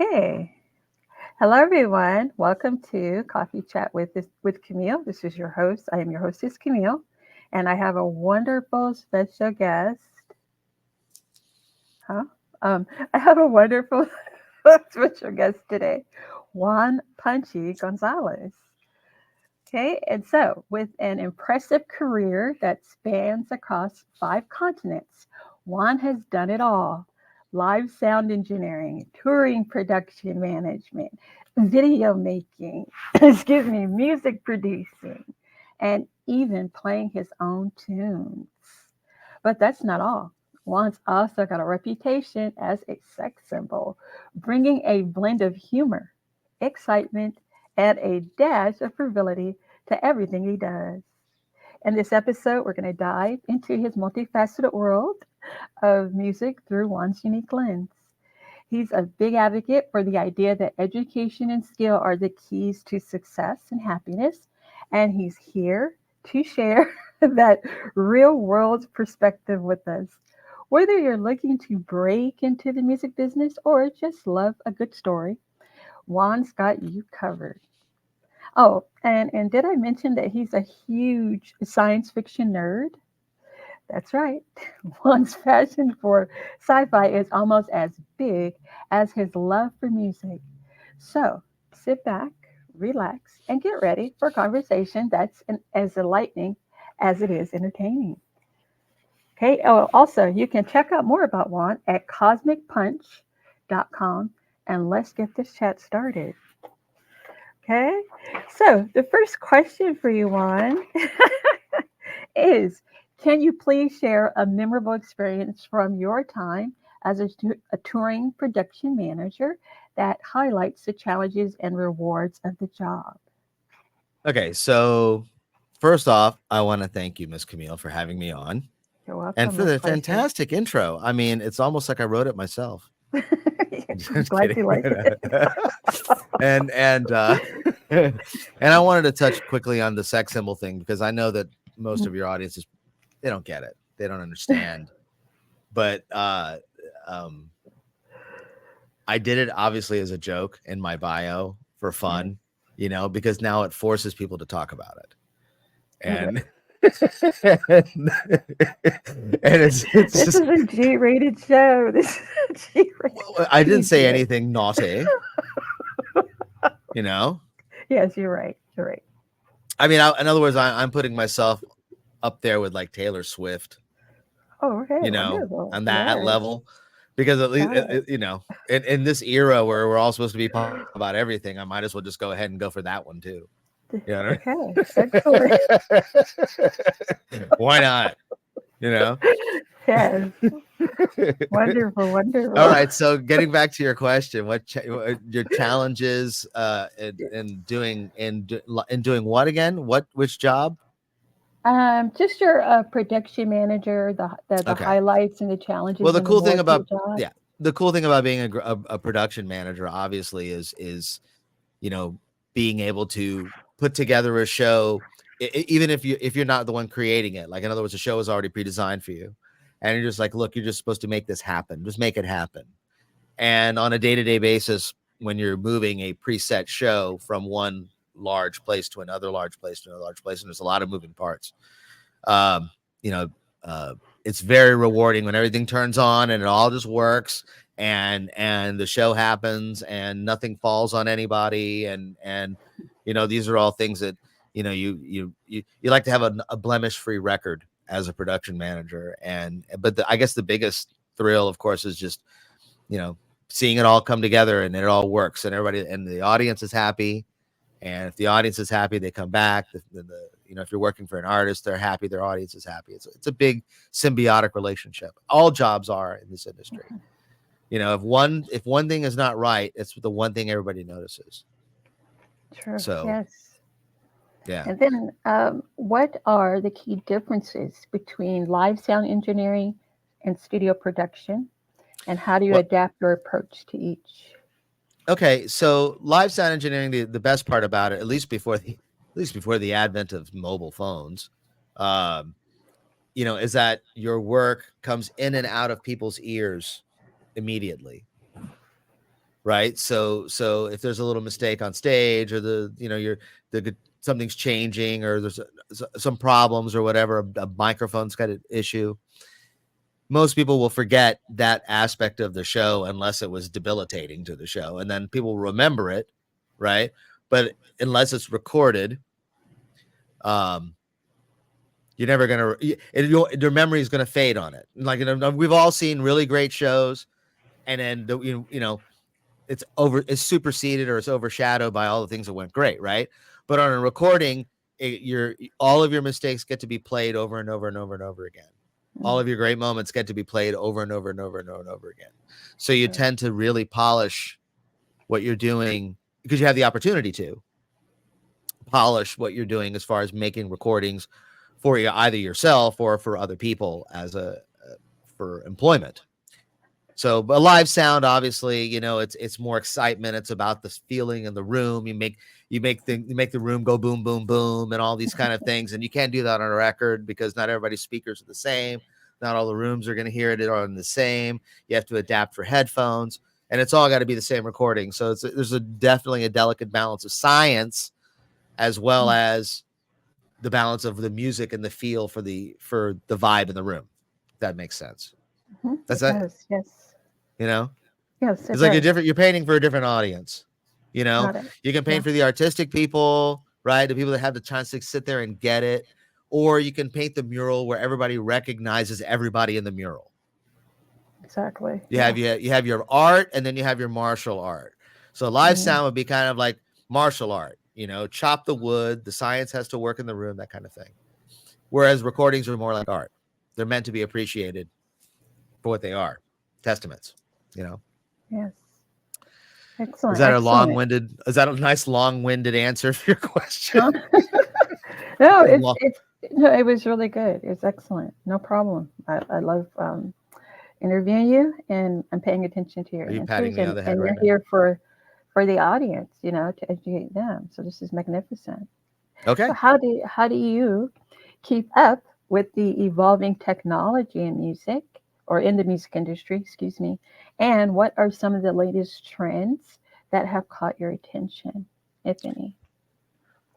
Okay. Hello, everyone. Welcome to Coffee Chat with Camille. This is your host. I am your hostess, Camille, and I have a wonderful special guest. Huh? I have a wonderful special guest today, Juan Punchy Gonzalez. Okay, and so with an impressive career that spans across 5 continents, Juan has done it all: live sound engineering, touring production management, video making, excuse me, music producing, and even playing his own tunes. But that's not all. Juan's also got a reputation as a sex symbol, bringing a blend of humor, excitement, and a dash of frivolity to everything he does. In this episode, we're going to dive into his multifaceted world of music through Juan's unique lens. He's a big advocate for the idea that education and skill are the keys to success and happiness, and he's here to share that real world perspective with us. Whether you're looking to break into the music business or just love a good story, Juan's got you covered. Oh, and did I mention that he's a huge science fiction nerd? That's right. Juan's passion for sci fi is almost as big as his love for music. So sit back, relax, and get ready for a conversation that's as enlightening as it is entertaining. Okay. Oh, also, you can check out more about Juan at cosmicpunch.com, and let's get this chat started. Okay. So the first question for you, Juan, is, can you please share a memorable experience from your time as a touring production manager that highlights the challenges and rewards of the job? Okay, so first off, I want to thank you, Miss Camille, for having me on You're and welcome. for My the pleasure. fantastic intro. I mean, it's almost like I wrote it myself. I'm Just glad kidding. you like it. And and I wanted to touch quickly on the sex symbol thing because I know that most of your audiences they don't get it. They don't understand. But um I did it obviously as a joke in my bio for Yeah. fun, because now it forces people to talk about it. Okay. And and it's This just is a G-rated show. This is a G-rated I didn't say PG. anything naughty, you know. Yes, you're right. You're right. I mean, in other words, I'm putting myself up there with like Taylor Swift, Oh, okay. Wonderful. on that Yes. level, because at least Got it. in this era where we're all supposed to be talking about everything, I might as well just go ahead and go for that one too. You know, Okay. Excellent. why not? You know. Yes. Wonderful. All Wonderful. right. So getting back to your question, what your challenges in doing what again? Which job? Just your production manager, the Okay. highlights and the Well, challenges the and cool thing rewards of the about job. yeah, the cool thing about being a production manager obviously is you know being able to put together a show, even if you're not the one creating it. Like in other words, the show is already pre-designed for you, and you're just like, look, you're just supposed to make this happen. Just make it happen. And on a day-to-day basis, when you're moving a preset show from one large place to another large place to another large place, and there's a lot of moving parts, um, you know, uh, it's very rewarding when everything turns on and it all just works, and the show happens and nothing falls on anybody, and these are all things that you like to have a blemish-free record as a production manager. I guess the biggest thrill, of course, is just you know, seeing it all come together and it all works and everybody and the audience is happy. And if the audience is happy, they come back. If you're working for an artist, they're happy. Their audience is happy. It's a big symbiotic relationship. All jobs are in this industry. If one thing is not right, it's the one thing everybody notices. True. So Yes. yeah. And then, what are the key differences between live sound engineering and studio production? And how do you Well, adapt your approach to each? okay. So live sound engineering, the best part about it, at least before the advent of mobile phones, um, is that your work comes in and out of people's ears immediately, right? So if there's a little mistake on stage, or something's changing, or there's some problems or whatever, a microphone's got an issue, most people will forget that aspect of the show unless it was debilitating to the show, and then people remember it, right? But unless it's recorded, um you're never gonna your memory is gonna fade on it. Like, we've all seen really great shows, and then it's superseded or it's overshadowed by all the things that went great, right? But on a recording, all of your mistakes get to be played over and over and over and over again. All of your great moments get to be played over and over and over and over and over again. So you tend to really polish what you're doing, because you have the opportunity to polish what you're doing as far as making recordings for either yourself or for other people for employment. So, but live sound, obviously, it's more excitement. It's about the feeling in the room. You make the room go boom, boom, boom, and all these kind of things. And you can't do that on a record because not everybody's speakers are the same. Not all the rooms are going to hear it on the same. You have to adapt for headphones, and it's all got to be the same recording. So there's definitely a delicate balance of science, as well as the balance of the music and the feel for the vibe in the room. If that makes sense. That's that. Yes. Yes, it's like you're painting for a different audience. You can paint for the artistic people, right? The people that have the chance to sit there and get it, or you can paint the mural where everybody recognizes everybody in the mural. Exactly. You have your art, and then you have your martial art. So live sound would be kind of like martial art. Chop the wood, the science has to work in the room, that kind of thing. Whereas recordings are more like art. They're meant to be appreciated for what they are, testaments. Yes. Excellent. Is that a nice long-winded answer for your question? No, it was really good. It's excellent. No problem. I love interviewing you, and I'm paying attention to your answers, and you're here for the audience, to educate them. So this is magnificent. Okay. So how do you keep up with the evolving technology in music, or in the music industry, excuse me? And what are some of the latest trends that have caught your attention, if any?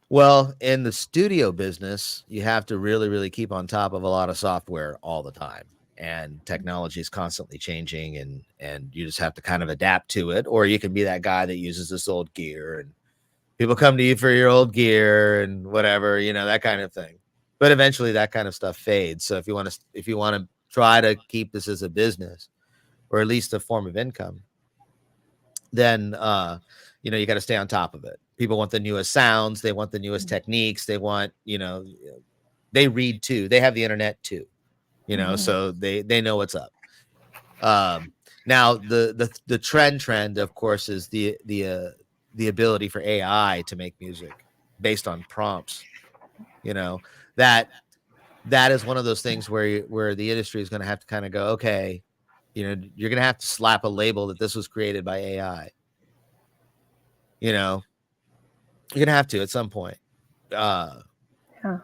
Well, in the studio business, you have to really, really keep on top of a lot of software all the time. And technology is constantly changing, and you just have to kind of adapt to it. Or you can be that guy that uses this old gear, and people come to you for your old gear and whatever, that kind of thing. But eventually that kind of stuff fades. So if you want to try to keep this as a business, or at least a form of income, then you got to stay on top of it. People want the newest sounds, they want the newest techniques, they want, they read too, they have the internet too, so they know what's up. Now the trend, of course, is the ability for AI to make music based on prompts. That is one of those things where the industry is going to have to kind of go, okay, you're going to have to slap a label that this was created by AI. You're going to have to at some point,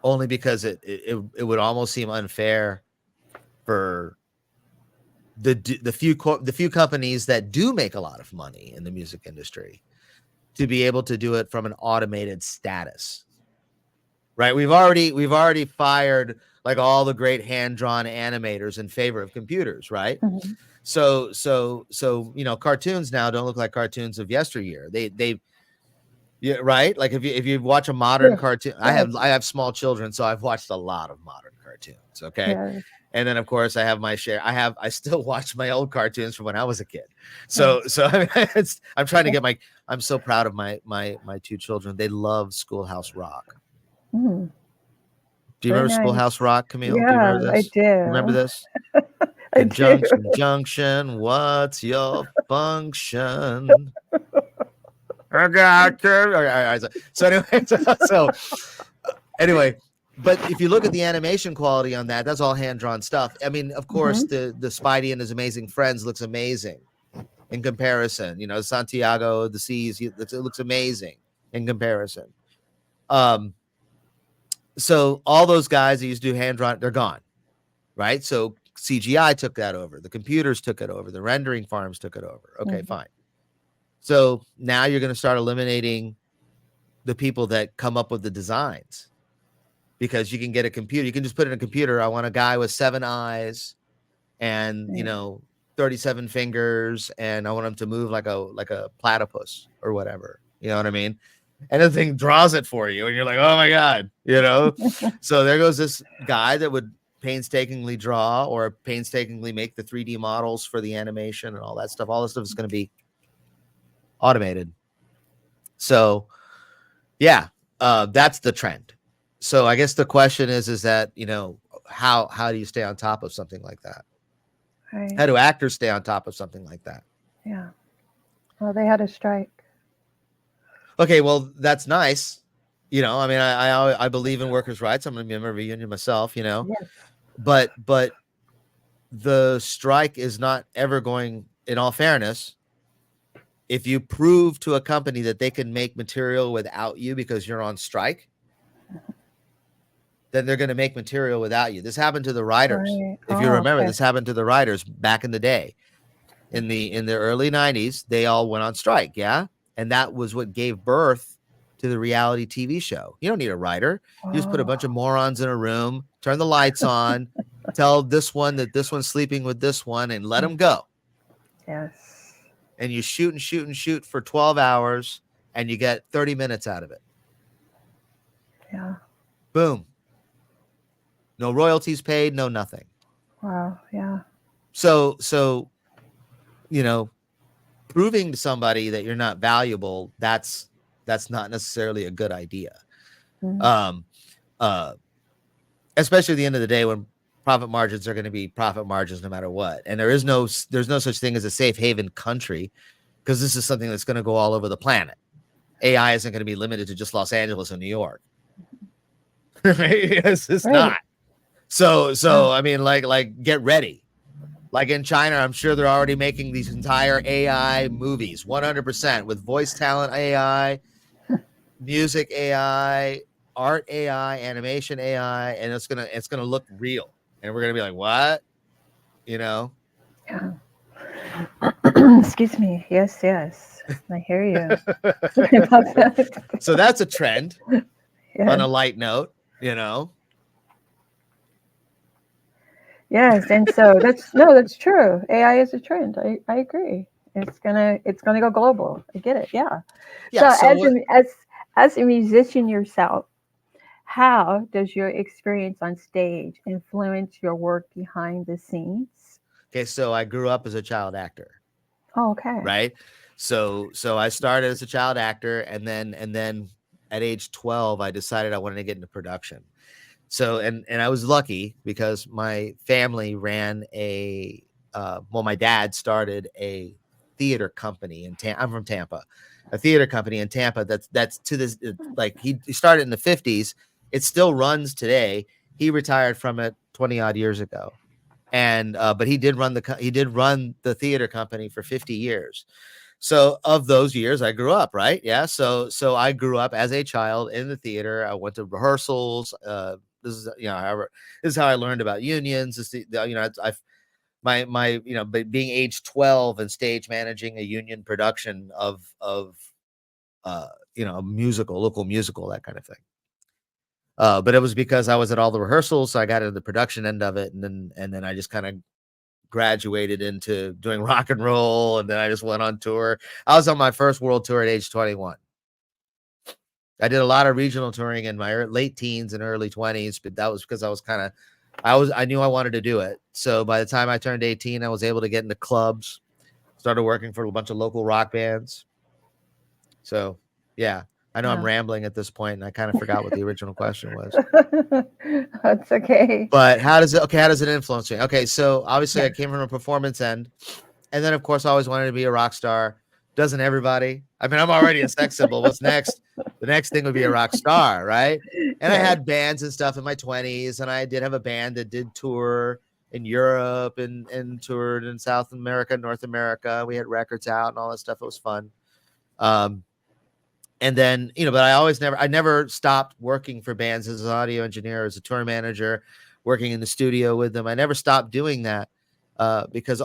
only because it would almost seem unfair for the few companies that do make a lot of money in the music industry to be able to do it from an automated status. Right? We've already fired like all the great hand-drawn animators in favor of computers, right? Mm-hmm. So cartoons now don't look like cartoons of yesteryear. Yeah, right? Like if you watch a modern cartoon, I have small children, so I've watched a lot of modern cartoons, okay? Yeah. And then of course I have my share. I still watch my old cartoons from when I was a kid. So I mean, I'm trying to get I'm so proud of my two children. They love Schoolhouse Rock. Mm. Do you remember Schoolhouse Rock, Camille? Yeah, do you remember this? I do. Remember this? I do. Junction, what's your function? I got you. So anyway, but if you look at the animation quality on that's all hand-drawn stuff. I mean, of course, the Spidey and his amazing friends looks amazing in comparison. Santiago, the Seas, it looks amazing in comparison. So all those guys that used to do hand-drawn, they're gone, right? So CGI took that over. The computers took it over. The rendering farms took it over. Okay, fine. So now you're going to start eliminating the people that come up with the designs, because you can get a computer. You can just put in a computer, I want a guy with 7 eyes and, Right. 37 fingers, and I want him to move like a platypus or whatever. You know what I mean? And the thing draws it for you, and you're like, oh my God, So there goes this guy that would painstakingly draw or painstakingly make the 3D models for the animation and all that stuff. All this stuff is going to be automated. So yeah, that's the trend. So I guess the question is that, how do you stay on top of something like that? Right. How do actors stay on top of something like that? Yeah. Well, they had a strike. Okay, well, that's nice. I mean, I believe in workers' rights. I'm a member of a union myself, Yes. but the strike is not ever going, in all fairness, if you prove to a company that they can make material without you because you're on strike, then they're going to make material without you. This happened to the writers. Right. If you Oh, remember, okay. this happened to the writers back in the day. In the early 90s, they all went on strike, yeah? And that was what gave birth to the reality TV show. You don't need a writer. You just put a Oh, bunch of morons in a room, turn the lights on, tell this one that this one's sleeping with this one, and let them go. yes. And you shoot and shoot and shoot for 12 hours, and you get 30 minutes out of it. Yeah. Boom. No royalties paid, no nothing. Wow. Yeah. So, proving to somebody that you're not valuable, that's not necessarily a good idea. Mm. Um, Especially at the end of the day, when profit margins are going to be profit margins no matter what. And there's no such thing as a safe haven country, because this is something that's going to go all over the planet. AI isn't going to be limited to just Los Angeles and New York. It's just not. So I mean, like get ready. Like in China, I'm sure they're already making these entire AI movies, 100% with voice talent AI, music AI, art AI, animation AI, and it's gonna look real, and we're gonna be like, what? Yeah. Excuse me. Yes. Yes. I hear you. Sorry about that. So that's a trend. On Yes. a light note, Yes. And so that's true. AI is a trend. I agree. It's gonna go global. I get it. Yeah. Yeah. So So what? as a musician yourself, how does your experience on stage influence your work behind the scenes? Okay, so I grew up as a child actor, Oh, okay. right? So I started as a child actor, and then at age 12, I decided I wanted to get into production. So and I was lucky because my family ran my dad started a theater company in Tampa. I'm from Tampa, a theater company in Tampa. That's to this, like he started in the 50s. It still runs today. He retired from it 20 odd years ago, and but he did run the theater company for 50 years. So of those years, I grew up, right? Yeah. So I grew up as a child in the theater. I went to rehearsals. This is this is how I learned about unions. I've but being age 12 and stage managing a union production of a local musical, that kind of thing. But it was because I was at all the rehearsals, so I got into the production end of it, and then I just kind of graduated into doing rock and roll, and then I just went on tour. I was on my first world tour at age 21. I did a lot of regional touring in my late teens and early 20s, but that was because I knew I wanted to do it. So by the time I turned 18, I was able to get into clubs, started working for a bunch of local rock bands. So yeah, I know I'm Yeah. rambling at this point, and I kind of forgot what the original question was. That's okay. But how does it influence me? Okay, so obviously I Yes. came from a performance end, and then of course I always wanted to be a rock star. Doesn't everybody? I mean, I'm already a sex symbol. What's next? The next thing would be a rock star, right? And I Yes. had bands and stuff in my 20s, and I did have a band that did tour in Europe and toured in South America, North America. We had records out and all that stuff. It was fun. And then, but I never stopped working for bands as an audio engineer, as a tour manager, working in the studio with them. I never stopped doing that because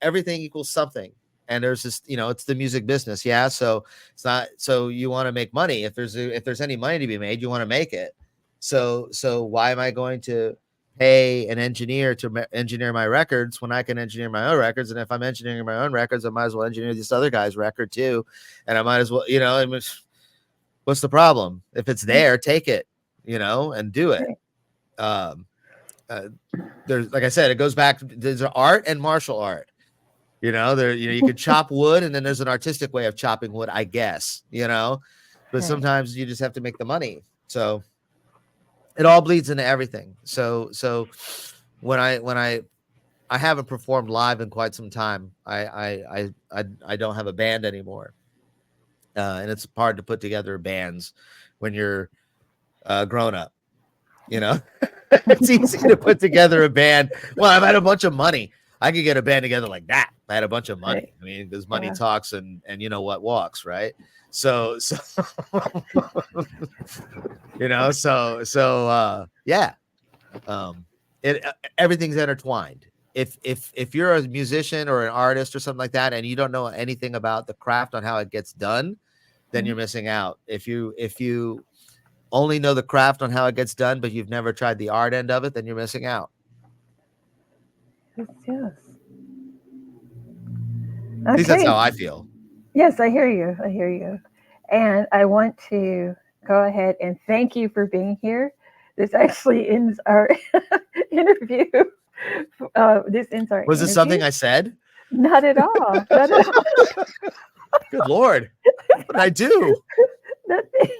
everything equals something. and there's this, it's the music business. Yeah. So it's not, so you want to make money. If there's any money to be made, you want to make it. So why am I going to pay an engineer to engineer my records when I can engineer my own records? And if I'm engineering my own records, I might as well engineer this other guy's record too. And I might as well, what's the problem? If it's there, take it, and do it. Um, there's, like I said, it goes back to, there's art and martial art. You could chop wood, and then there's an artistic way of chopping wood, I guess, but sometimes you just have to make the money. So it all bleeds into everything. So when I haven't performed live in quite some time, I don't have a band anymore. And it's hard to put together bands when you're grown up, it's easy to put together a band. Well, I've had a bunch of money. I could get a band together like that. I had a bunch of money. I mean, because money talks and you know what walks, right? So yeah. Everything's intertwined. If you're a musician or an artist or something like that, and you don't know anything about the craft on how it gets done, then you're missing out. If you only know the craft on how it gets done, but you've never tried the art end of it, then you're missing out. Yes. Okay. At least that's how I feel. Yes, I hear you. And I want to go ahead and thank you for being here. This actually ends our interview. Was this something I said? Not at all. Not at all. Good Lord. What did I do? Nothing.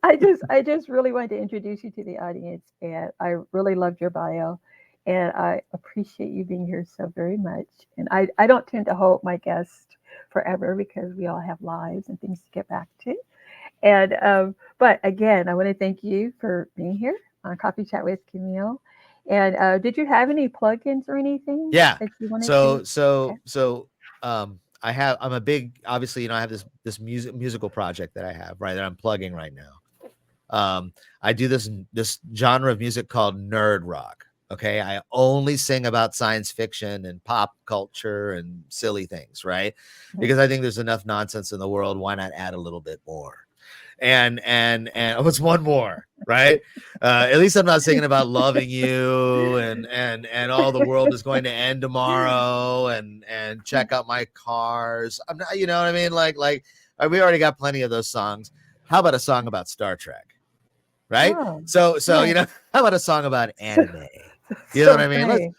I just really wanted to introduce you to the audience, and I really loved your bio, and I appreciate you being here so very much. And I don't tend to hold my guests forever because we all have lives and things to get back to. And but again, I want to thank you for being here on Coffee Chat with Camille. And did you have any plugins or anything? Yeah. That you wanted I'm a big, obviously, I have this musical project that I have, right, that I'm plugging right now. I do this genre of music called nerd rock. Okay. I only sing about science fiction and pop culture and silly things, right? Because I think there's enough nonsense in the world. Why not add a little bit more? And what's one more, right? At least I'm not singing about loving you and all the world is going to end tomorrow and check out my cars. I'm not, you know what I mean? Like we already got plenty of those songs. How about a song about Star Trek? Right? Oh, So how about a song about anime? You know what I mean?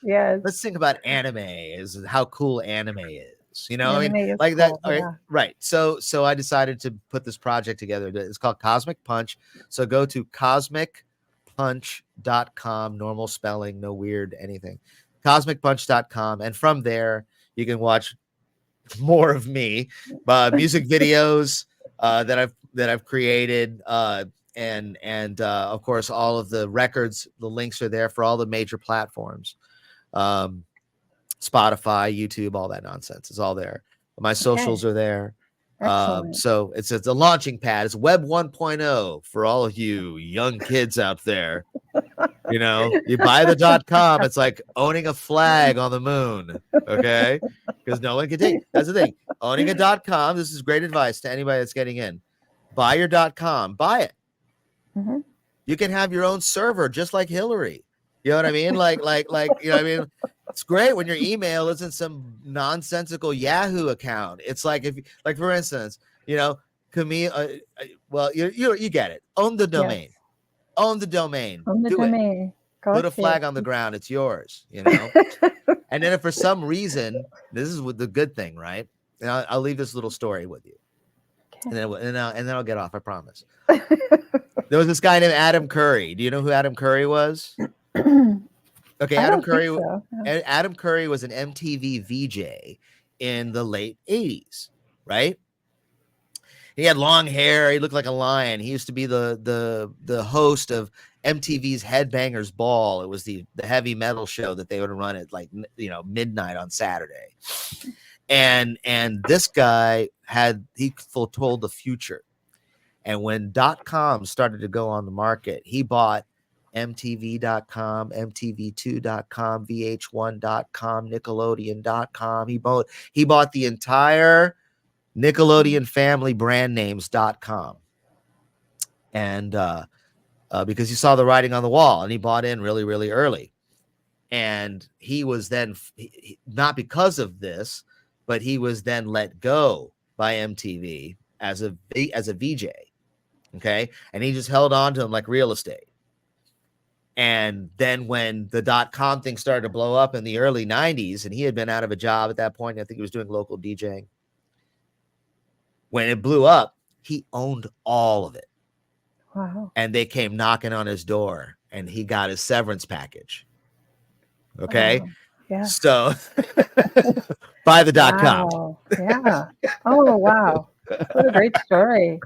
Let's think about anime, is how cool anime is. Like cool, that. Yeah. Right. So I decided to put this project together. It's called Cosmic Punch. So go to cosmicpunch.com, normal spelling, no weird anything. Cosmicpunch.com. And from there, you can watch more of me, music videos that I've created, and of course all of the records. The links are there for all the major platforms. Spotify, YouTube, all that nonsense is all there. My socials are there. So it's a launching pad. It's Web 1.0 for all of you young kids out there. You buy the .com. It's like owning a flag on the moon. Okay. Because no one can take it. That's the thing. Owning a .com. This is great advice to anybody that's getting in. Buy your .com. Buy it. Mm-hmm. You can have your own server just like Hillary. You know what I mean? Like, you know what I mean? It's great when your email isn't some nonsensical Yahoo account. It's like, for instance, Camille, well, you get it. Own the domain. Yes. Own the domain. Own the domain. Put a flag on the ground. It's yours, And then if for some reason, this is the good thing, right? And I'll leave this little story with you. Okay. And then I'll get off, I promise. There was this guy named Adam Curry. Do you know who Adam Curry was? Okay, Adam Curry. So. Yeah. Adam Curry was an MTV VJ in the late 80s, right? He had long hair. He looked like a lion. He used to be the host of MTV's Headbangers Ball. It was the heavy metal show that they would run at midnight on Saturday. And this guy he foretold the future. And when .com started to go on the market, he bought MTV.com, MTV2.com, VH1.com, Nickelodeon.com. He bought the entire Nickelodeon family brand names.com. And because he saw the writing on the wall, and he bought in really, really early. And he was then not because of this, but he was then let go by MTV as a VJ. Okay, and he just held on to him like real estate. And then when the .com thing started to blow up in the early 90s, and he had been out of a job at that point, I think he was doing local DJing. When it blew up, he owned all of it. Wow. And they came knocking on his door, and he got his severance package. Okay. Yeah. So by the .com. Wow. Yeah. Oh, wow. What a great story.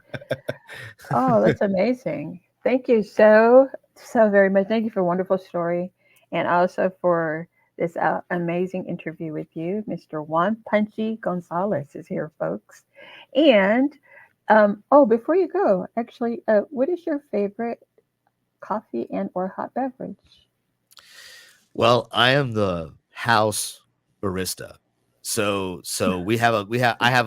Oh, that's amazing. Thank you so very much. Thank you for a wonderful story, and also for this amazing interview with you. Mr. Juan Punchy Gonzalez is here, folks. And oh, before you go, actually, what is your favorite coffee and or hot beverage? Well, I am the house barista. So I have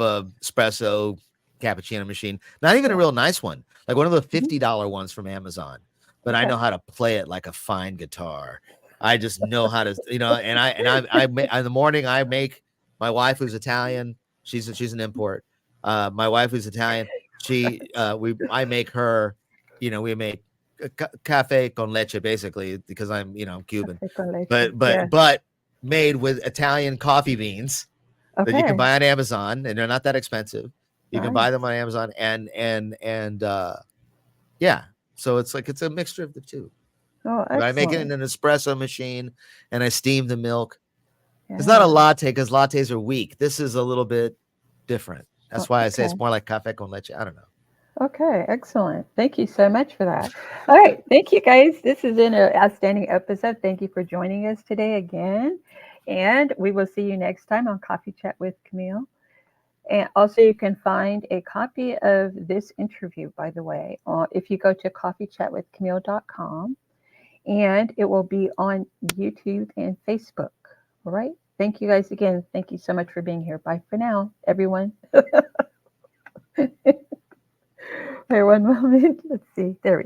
a espresso cappuccino machine. Not even a Yeah. real nice one. Like one of the Mhm. $50 ones from Amazon. But I Okay. know how to play it like a fine guitar. I just know how to, in the morning I make my wife who's Italian. She's an import. My wife who's Italian. I make her, we make cafe con leche basically because I'm Cuban, Café con leche. but made with Italian coffee beans that you can Okay. buy on Amazon, and they're not that expensive. You can buy them Nice. on Amazon, and yeah. So it's a mixture of the two. Oh, But I make it excellent. in an espresso machine, and I steam the milk. It's not a Yeah. latte because lattes are weak. This is a little bit different. Oh, That's why I say okay. it's more like cafe con leche. I don't know. Okay, excellent. Thank you so much for that. All right, thank you guys. This has been an outstanding episode. Thank you for joining us today again. And we will see you next time on Coffee Chat with Camille. And also, you can find a copy of this interview, by the way, if you go to coffeechatwithcamille.com, and it will be on YouTube and Facebook. All right. Thank you guys again. Thank you so much for being here. Bye for now, everyone. Wait one moment. Let's see. There we go.